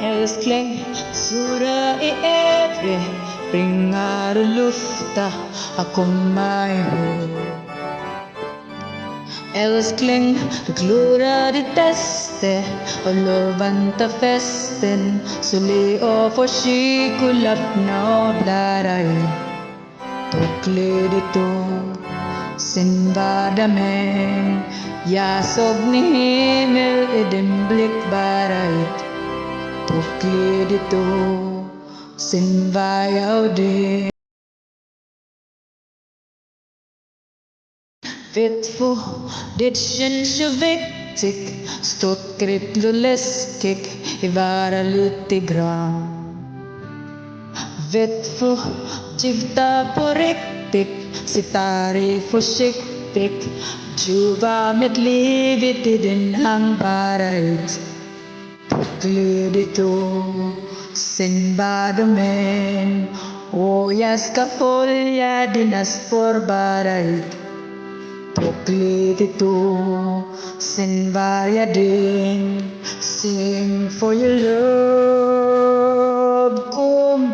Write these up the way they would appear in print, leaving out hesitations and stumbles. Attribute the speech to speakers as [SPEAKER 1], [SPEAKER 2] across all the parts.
[SPEAKER 1] Älskling, sura i evig bringar lufta att komma ihåg. Älskling, du klorar ditt bäste och lovan ta festen. Så le och forsikulappna och blära ut. Tukli dito sin vardagen. Jag såg ni himmel i din blick bara ut. Tukli dito sin vardagen. Vet du, det känns ju viktigt, stort och läskigt i vara lite grann. Vet du, gifta på riktigt, sitter i försiktigt, ljuva mitt liv i din hand bara ut. Glödito sin barmen, och jag ska följa dina spår bara ut. Glödito sin varje dag, sing for your love. Kom,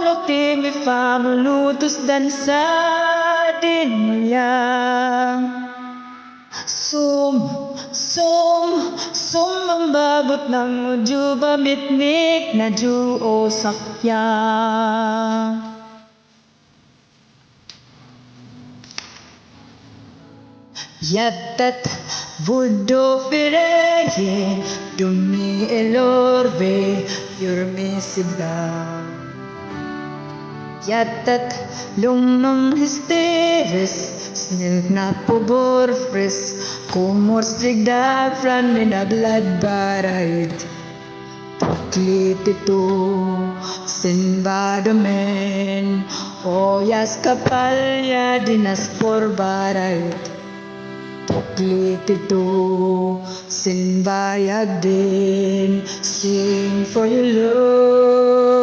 [SPEAKER 1] låt mig fram och låt oss dansa din yang. Som ang babot ng udyo bamitnik na duo sakyan. Hjärtat voodoo fireje, dumi elorve, gör mig sibla. Hjärtat lugnom hysteriskt, sniltna på borfris, kommer strigda från mina bladbara ut. Glitito sin vardagen, och jag ska följa dina spår bara ut. Glitito sin vardagen, sing for your love.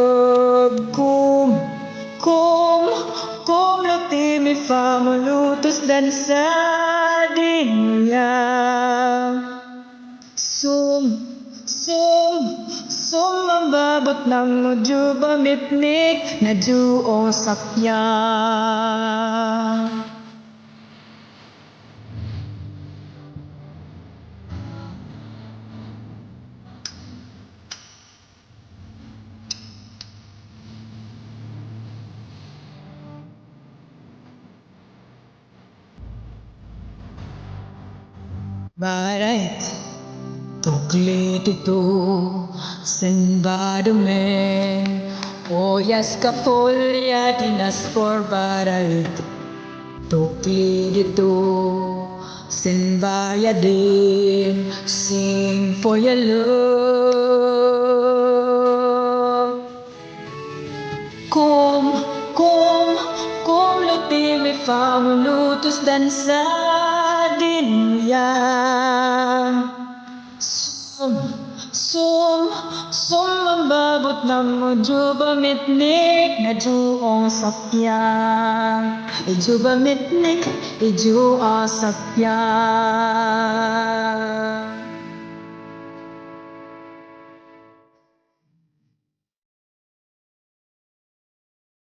[SPEAKER 1] Kom, låt mig fram och låt oss dansa din yang. Som ang babot ng udyo bamitnik na duo sakyan. Barait, glitito sin vardagen, och jag ska följa dina spår bara ut. Glitito sin vardagen, sing for your love. Kom, låt mig fram och låt oss dansa din yang. Som ang babot ng udyo bamitnik na duong sakyan. Udyo bamitnik, udyo sakyan.